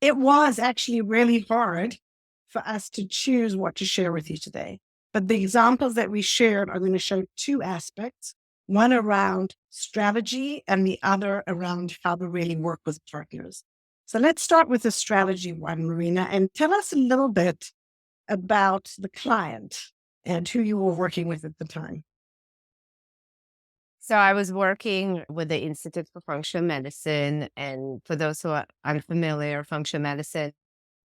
It was actually really hard for us to choose what to share with you today. But the examples that we shared are going to show two aspects, one around strategy and the other around how to really work with partners. So let's start with the strategy one, Marina, and tell us a little bit about the client and who you were working with at the time. So I was working with the Institute for Functional Medicine. And for those who are unfamiliar, functional medicine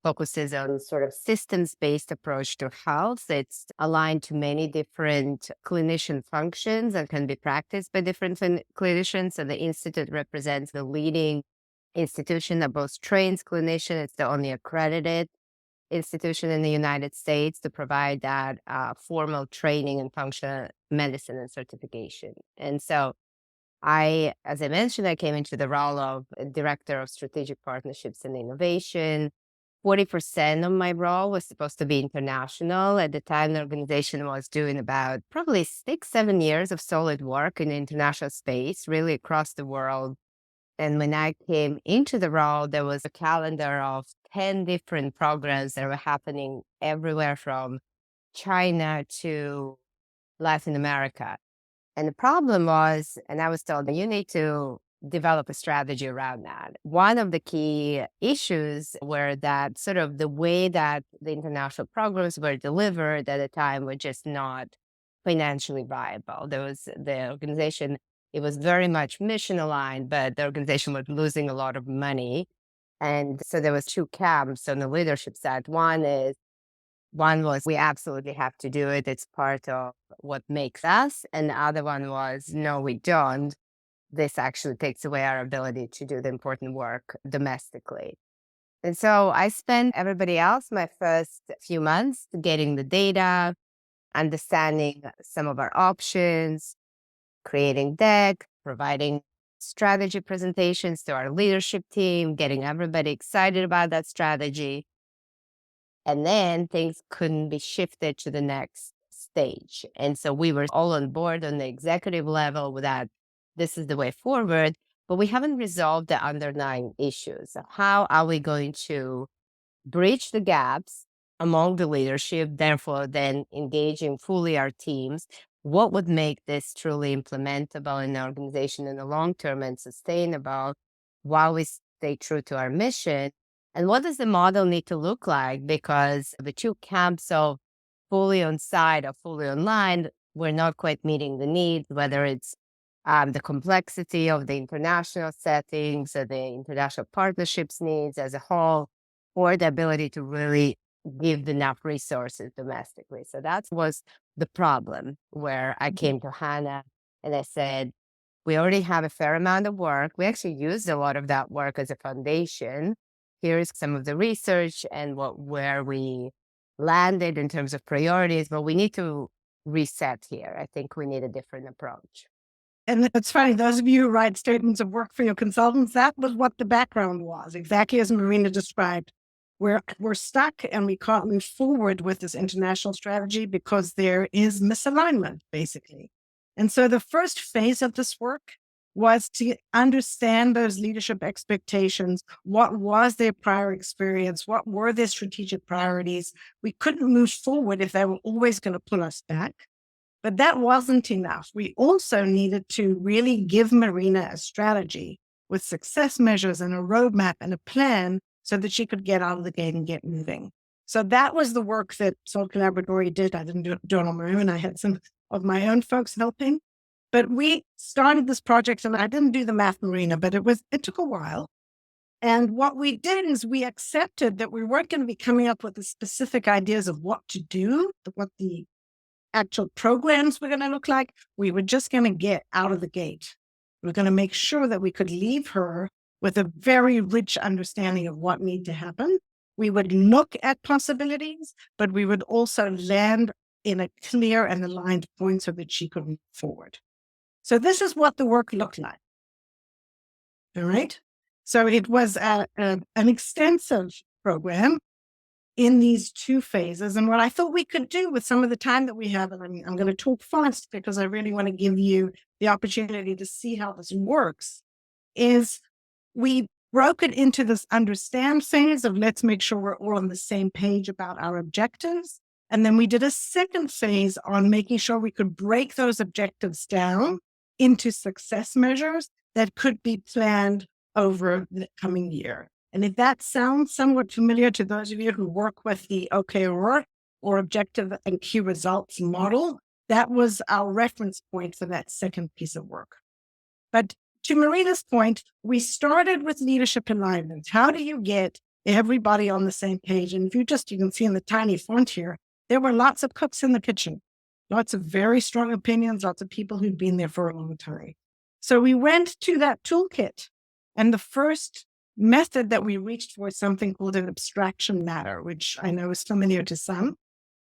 focuses on sort of systems-based approach to health. It's aligned to many different clinician functions and can be practiced by different clinicians. And the Institute represents the leading institution that both trains clinicians. It's the only accredited institution in the United States to provide that formal training in functional medicine and certification. And so as I mentioned, I came into the role of Director of Strategic Partnerships and Innovation. 40% of my role was supposed to be international. At the time, the organization was doing about probably 6, 7 years of solid work in the international space, really across the world. And when I came into the role, there was a calendar of 10 different programs that were happening everywhere from China to Latin America. And the problem was, and I was told that you need to develop a strategy around that. One of the key issues were that sort of the way that the international programs were delivered at the time were just not financially viable. There was the organization, it was very much mission aligned, but the organization was losing a lot of money. And so there was two camps on the leadership side. One was we absolutely have to do it. It's part of what makes us. And the other one was no, we don't. This actually takes away our ability to do the important work domestically. And so I spent everybody else my first few months getting the data, understanding some of our options, creating deck, providing strategy presentations to our leadership team, getting everybody excited about that strategy. And then things couldn't be shifted to the next stage. And so we were all on board on the executive level with that this is the way forward, but we haven't resolved the underlying issues. So how are we going to bridge the gaps among the leadership, therefore then engaging fully our teams? What would make this truly implementable in the organization in the long term and sustainable while we stay true to our mission? And what does the model need to look like? Because the two camps of fully on site or fully online, we're not quite meeting the needs, whether it's the complexity of the international settings or the international partnerships needs as a whole, or the ability to really give enough resources domestically. So that was the problem where I came to Hannah and I said, we already have a fair amount of work. We actually used a lot of that work as a foundation. Here's some of the research and where we landed in terms of priorities, but we need to reset here. I think we need a different approach. And it's funny, those of you who write statements of work for your consultants, that was what the background was, exactly as Marina described. We're stuck and we can't move forward with this international strategy because there is misalignment, basically. And so the first phase of this work was to understand those leadership expectations. What was their prior experience? What were their strategic priorities? We couldn't move forward if they were always going to pull us back. But that wasn't enough. We also needed to really give Marina a strategy with success measures and a roadmap and a plan so that she could get out of the gate and get moving. So that was the work that Soul Collaboratory did. I didn't do it on my own. I had some of my own folks helping. But we started this project, and I didn't do the math, Marina, but it took a while. And what we did is we accepted that we weren't going to be coming up with the specific ideas of what to do, what the actual programs were going to look like. We were just going to get out of the gate. We're going to make sure that we could leave her with a very rich understanding of what needed to happen. We would look at possibilities, but we would also land in a clear and aligned point so that she could move forward. So this is what the work looked like. All right. So it was an extensive program in these two phases. And what I thought we could do with some of the time that we have, and I'm going to talk fast because I really want to give you the opportunity to see how this works, is we broke it into this understand phase of let's make sure we're all on the same page about our objectives. And then we did a second phase on making sure we could break those objectives down into success measures that could be planned over the coming year. And if that sounds somewhat familiar to those of you who work with the OKR or objective and key results model, that was our reference point for that second piece of work. But to Marina's point, we started with leadership alignment. How do you get everybody on the same page? And if you can see in the tiny font here, there were lots of cooks in the kitchen, lots of very strong opinions, lots of people who'd been there for a long time. So we went to that toolkit, and the first method that we reached for is something called an abstraction matter, which I know is familiar to some.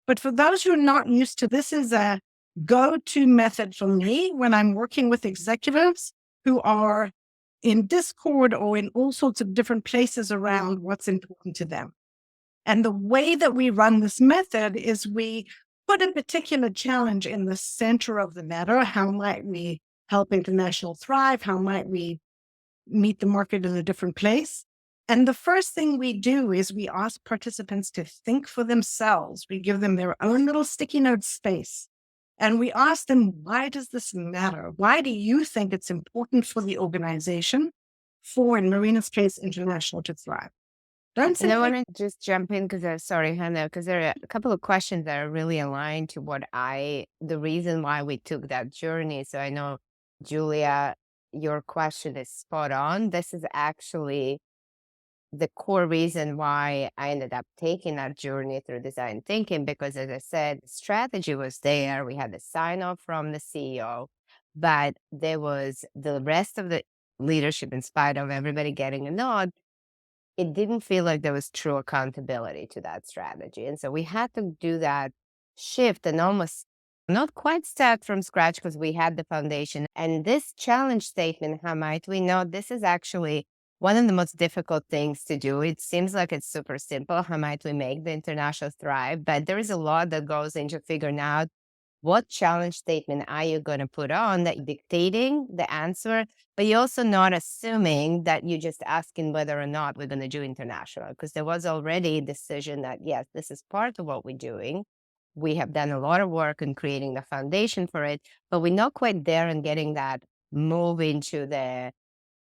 But for those who are not used to this, is a go-to method for me when I'm working with executives who are in Discord or in all sorts of different places around what's important to them. And the way that we run this method is we put a particular challenge in the center of the matter. How might we help international thrive? How might we meet the market in a different place? And the first thing we do is we ask participants to think for themselves. We give them their own little sticky note space. And we ask them, why does this matter? Why do you think it's important for the organization, for, in Marina's case, international to thrive? Don't And I simply want to just jump in because sorry, Hannah, because there are a couple of questions that are really aligned to the reason why we took that journey. So I know, Julia, your question is spot on. This is actually the core reason why I ended up taking that journey through design thinking, because as I said, the strategy was there. We had the sign off from the CEO, but there was the rest of the leadership, in spite of everybody getting a nod, it didn't feel like there was true accountability to that strategy. And so we had to do that shift and almost not quite start from scratch because we had the foundation. And this challenge statement, how might we know, this is actually one of the most difficult things to do. It seems like it's super simple. How might we make the international thrive? But there is a lot that goes into figuring out what challenge statement are you going to put on that dictating the answer, but you're also not assuming that you're just asking whether or not we're going to do international, because there was already a decision that, yes, this is part of what we're doing. We have done a lot of work in creating the foundation for it, but we're not quite there in getting that move into the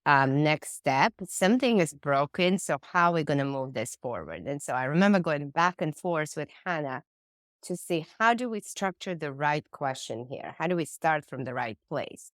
next step. Something is broken. So how are we going to move this forward? And so I remember going back and forth with Hannah to see, how do we structure the right question here? How do we start from the right place?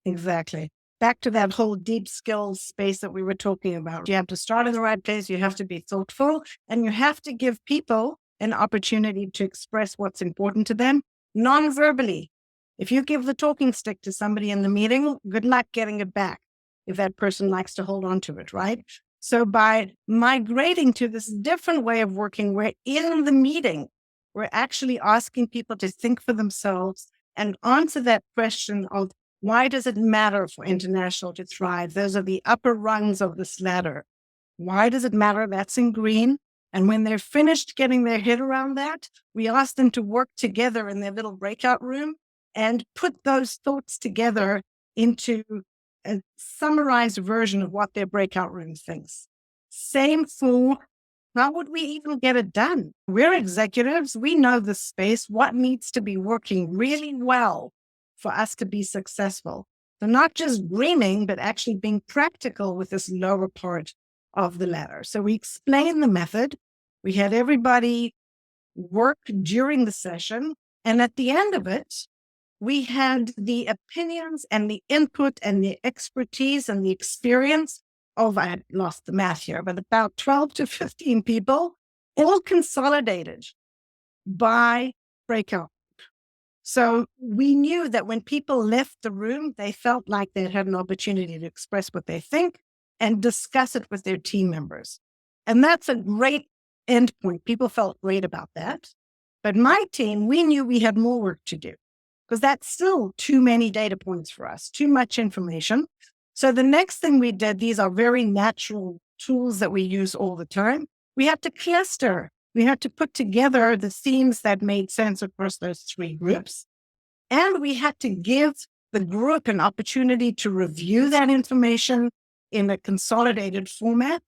Exactly. Back to that whole deep skills space that we were talking about. You have to start in the right place. You have to be thoughtful, and you have to give people an opportunity to express what's important to them non-verbally. If you give the talking stick to somebody in the meeting, good luck getting it back if that person likes to hold on to it, right? So by migrating to this different way of working, where in the meeting, we're actually asking people to think for themselves and answer that question of, why does it matter for international to thrive? Those are the upper rungs of this ladder. Why does it matter? That's in green. And when they're finished getting their head around that, we ask them to work together in their little breakout room and put those thoughts together into a summarized version of what their breakout room thinks. Same for, how would we even get it done? We're executives. We know the space, what needs to be working really well for us to be successful. So not just dreaming, but actually being practical with this lower part of the ladder. So we explained the method. We had everybody work during the session. And at the end of it, we had the opinions and the input and the expertise and the experience of, I lost the math here, but about 12 to 15 people, all consolidated by breakout. So we knew that when people left the room, they felt like they had an opportunity to express what they think and discuss it with their team members. And that's a great endpoint. People felt great about that. But my team, we knew we had more work to do, because that's still too many data points for us, too much information. So the next thing we did, these are very natural tools that we use all the time. We had to cluster. We had to put together the themes that made sense across those three groups. And we had to give the group an opportunity to review that information in a consolidated format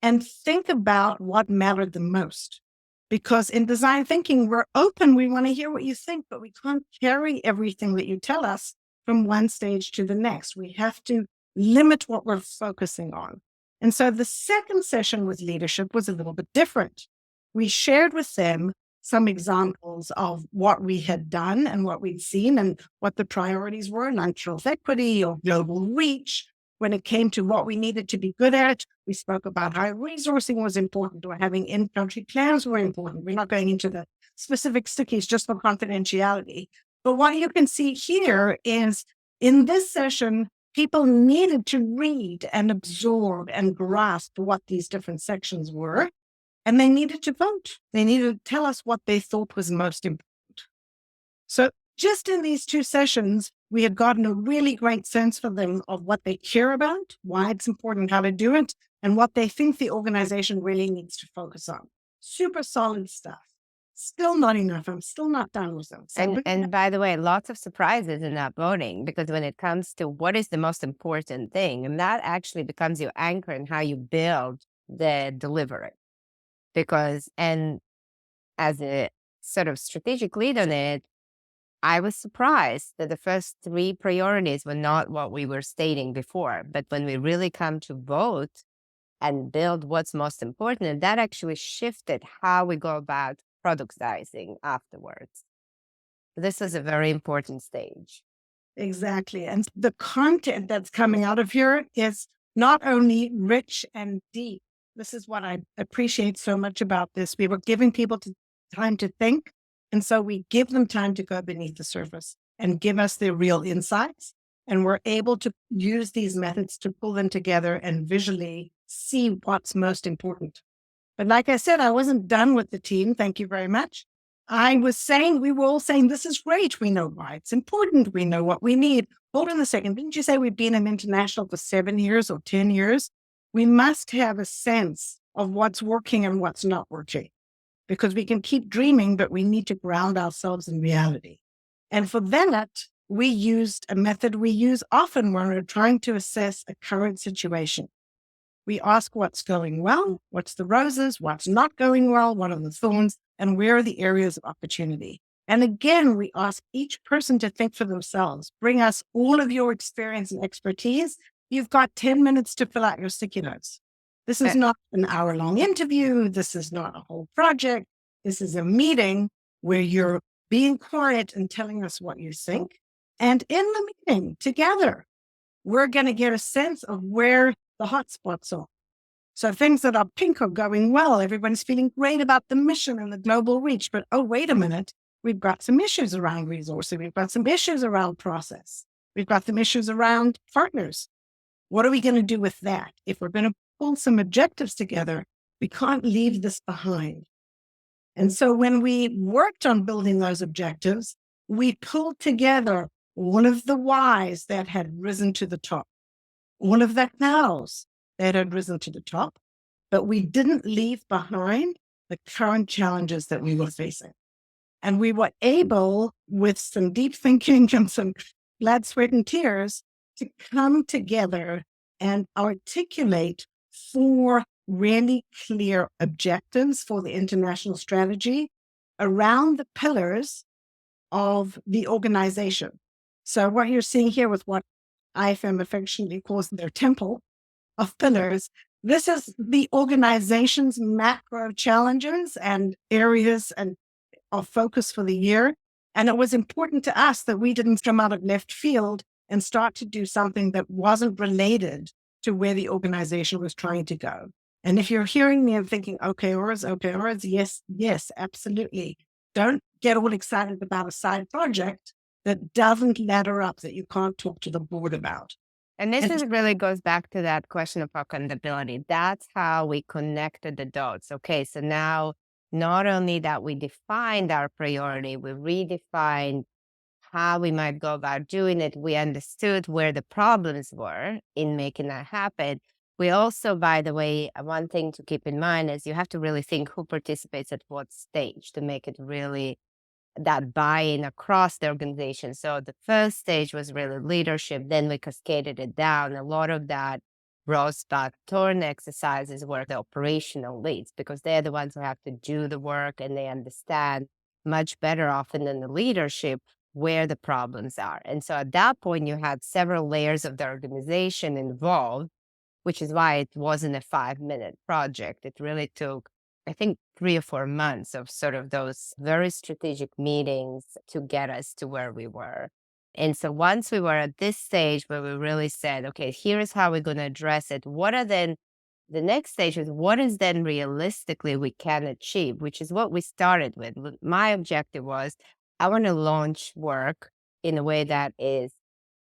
and think about what mattered the most. Because in design thinking, we're open. We want to hear what you think, but we can't carry everything that you tell us from one stage to the next. We have to limit what we're focusing on. And so the second session with leadership was a little bit different. We shared with them some examples of what we had done and what we'd seen and what the priorities were, non-truth equity or global reach. When it came to what we needed to be good at, we spoke about how resourcing was important or having in-country plans were important. We're not going into the specific stickies just for confidentiality. But what you can see here is in this session, people needed to read and absorb and grasp what these different sections were. And they needed to vote. They needed to tell us what they thought was most important. So just in these two sessions, we had gotten a really great sense for them of what they care about, why it's important, how to do it, and what they think the organization really needs to focus on. Super solid stuff. Still not enough. I'm still not done with them. And by the way, lots of surprises in that voting, because when it comes to what is the most important thing, and that actually becomes your anchor in how you build the delivery. Because, and as a sort of strategic lead on it, I was surprised that the first three priorities were not what we were stating before. But when we really come to vote and build what's most important, that actually shifted how we go about productizing afterwards. This is a very important stage. Exactly. And the content that's coming out of here is not only rich and deep. This is what I appreciate so much about this. We were giving people time to think. And so we give them time to go beneath the surface and give us their real insights. And we're able to use these methods to pull them together and visually see what's most important. But like I said, I wasn't done with the team. Thank you very much. We were all saying, this is great. We know why it's important. We know what we need. Hold on a second. Didn't you say we've been in international for 7 years or 10 years? We must have a sense of what's working and what's not working, because we can keep dreaming, but we need to ground ourselves in reality. And for that, we used a method we use often when we're trying to assess a current situation. We ask what's going well, what's the roses, what's not going well, what are the thorns, and where are the areas of opportunity. And again, we ask each person to think for themselves. Bring us all of your experience and expertise. You've got 10 minutes to fill out your sticky notes. This is not an hour-long interview. This is not a whole project. This is a meeting where you're being quiet and telling us what you think. And in the meeting together, we're going to get a sense of where the hot spots are. So things that are pink are going well. Everyone's feeling great about the mission and the global reach. But, oh, wait a minute. We've got some issues around resourcing. We've got some issues around process. We've got some issues around partners. What are we going to do with that? If we're going to pull some objectives together, we can't leave this behind. And so when we worked on building those objectives, we pulled together one of the whys that had risen to the top, one of the hows that had risen to the top, but we didn't leave behind the current challenges that we were facing. And we were able, with some deep thinking and some blood, sweat, and tears, to come together and articulate 4 really clear objectives for the international strategy around the pillars of the organization. So what you're seeing here with what IFM affectionately calls their temple of pillars, this is the organization's macro challenges and areas and of focus for the year. And it was important to us that we didn't come out of left field and start to do something that wasn't related to where the organization was trying to go. And if you're hearing me and thinking, OKRs, yes, absolutely. Don't get all excited about a side project that doesn't ladder up, that you can't talk to the board about. And this really goes back to that question of accountability. That's how we connected the dots. Okay, so now not only that we defined our priority, we redefined how we might go about doing it. We understood where the problems were in making that happen. We also, by the way, one thing to keep in mind is you have to really think who participates at what stage to make it really that buy-in across the organization. So the first stage was really leadership. Then we cascaded it down. A lot of that rose but thorn exercises were the operational leads, because they're the ones who have to do the work, and they understand much better often than the leadership where the problems are. And so at that point, you had several layers of the organization involved, which is why it wasn't a 5-minute project. It really took, I think, 3 or 4 months of sort of those very strategic meetings to get us to where we were. And so once we were at this stage where we really said, okay, here's how we're going to address it, what are then the next stage is what is then realistically we can achieve, which is what we started with. My objective was I want to launch work in a way that is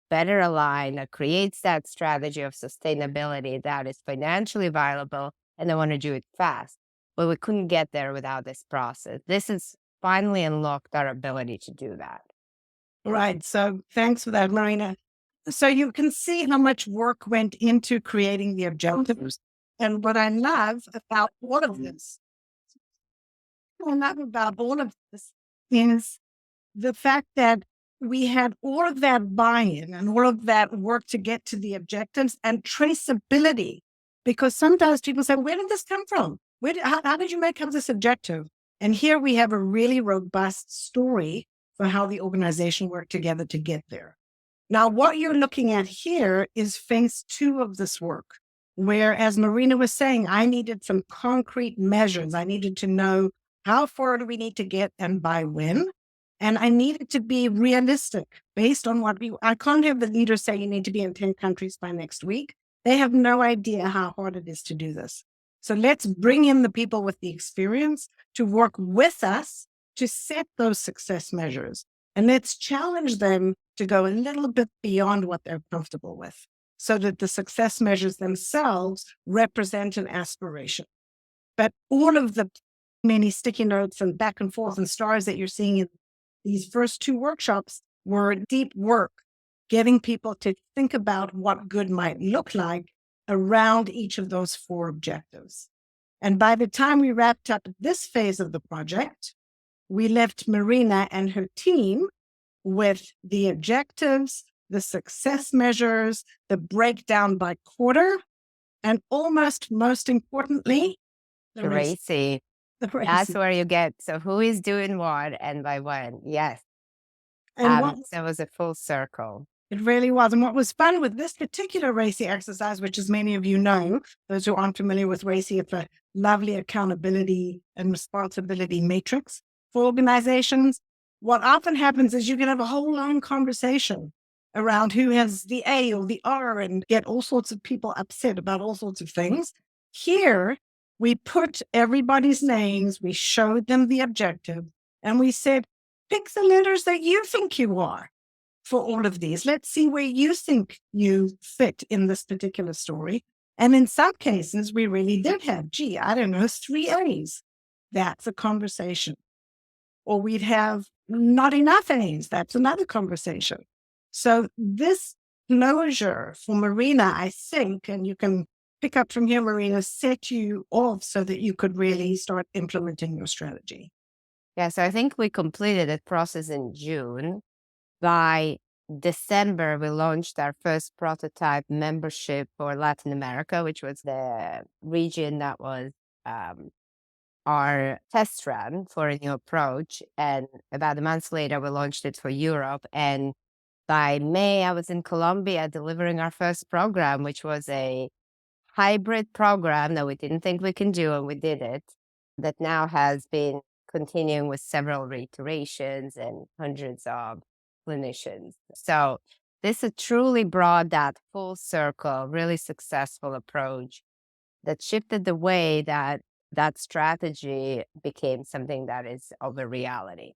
better aligned, that creates that strategy of sustainability that is financially viable, and I want to do it fast. But we couldn't get there without this process. This has finally unlocked our ability to do that. Right. So thanks for that, Marina. So you can see how much work went into creating the objectives. And what I love about all of this, is the fact that we had all of that buy-in and all of that work to get to the objectives and traceability. Because sometimes people say, where did this come from? How did you make up this objective? And here we have a really robust story for how the organization worked together to get there. Now, what you're looking at here is phase 2 of this work, where, as Marina was saying, I needed some concrete measures. I needed to know how far do we need to get and by when. And I needed to be realistic based on I can't have the leaders say you need to be in 10 countries by next week. They have no idea how hard it is to do this. So let's bring in the people with the experience to work with us to set those success measures. And let's challenge them to go a little bit beyond what they're comfortable with so that the success measures themselves represent an aspiration. But all of the many sticky notes and back and forth and stars that you're seeing in these first 2 workshops were deep work, getting people to think about what good might look like around each of those 4 objectives. And by the time we wrapped up this phase of the project, we left Marina and her team with the objectives, the success measures, the breakdown by quarter, and almost most importantly, the race. Racy. The race. That's where you get, so who is doing what and by when? Yes. And That was a full circle. it really was. And what was fun with this particular RACI exercise, which as many of you know, those who aren't familiar with RACI, it's a lovely accountability and responsibility matrix for organizations. What often happens is you can have a whole long conversation around who has the A or the R and get all sorts of people upset about all sorts of things. Here, we put everybody's names, we showed them the objective, and we said, pick the letters that you think you are for all of these. Let's see where you think you fit in this particular story. And in some cases, we really did have, 3 A's. That's a conversation. Or we'd have not enough A's. That's another conversation. So this closure for Marina, I think, and you can pick up from here, Marina, set you off so that you could really start implementing your strategy. Yeah, so I think we completed that process in June. By December, we launched our first prototype membership for Latin America, which was the region that was our test run for a new approach. And about a month later, we launched it for Europe. And by May, I was in Colombia delivering our first program, which was a hybrid program that we didn't think we can do, and we did it, that now has been continuing with several reiterations and hundreds of clinicians. So this has truly brought that full circle, really successful approach that shifted the way that that strategy became something that is of a reality.